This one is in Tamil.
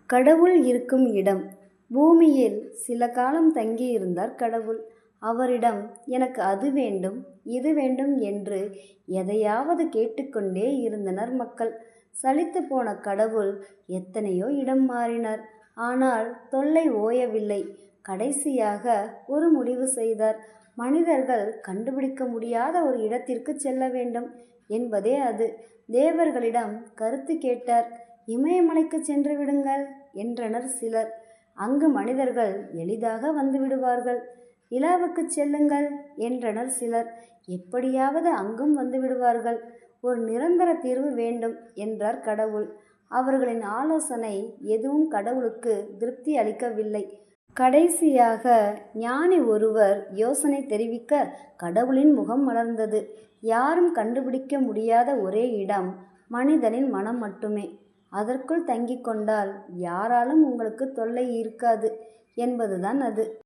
கடவுள் இருக்கும் இடம். பூமியில் சில காலம் தங்கியிருந்தார் கடவுள். அவரிடம் எனக்கு அது வேண்டும் இது வேண்டும் என்று எதையாவது கேட்டுக்கொண்டே இருந்தனர் மக்கள். சலித்து போன கடவுள் எத்தனையோ இடம் மாறினார். ஆனால் தொல்லை ஓயவில்லை. கடைசியாக ஒரு முடிவு செய்தார். மனிதர்கள் கண்டுபிடிக்க முடியாத ஒரு இடத்திற்கு செல்ல வேண்டும் என்பதே அது. தேவர்களிடம் கருத்து கேட்டார். இமயமலைக்கு சென்று விடுங்கள் என்றனர் சிலர். அங்கு மனிதர்கள் எளிதாக வந்து விடுவார்கள். நிலாவுக்கு செல்லுங்கள் என்றனர் சிலர். எப்படியாவது அங்கும் வந்து விடுவார்கள். ஒரு நிரந்தர தீர்வு வேண்டும் என்றார் கடவுள். அவர்களின் ஆலோசனை எதுவும் கடவுளுக்கு திருப்தி அளிக்கவில்லை. கடைசியாக ஞானி ஒருவர் யோசனை தெரிவிக்க கடவுளின் முகம் மலர்ந்தது. யாரும் கண்டுபிடிக்க முடியாத ஒரே இடம் மனிதனின் மனம் மட்டுமே. அதற்குள் தங்கிக் கொண்டால் யாராலும் உங்களுக்கு தொல்லை இருக்காது என்பதுதான் அது.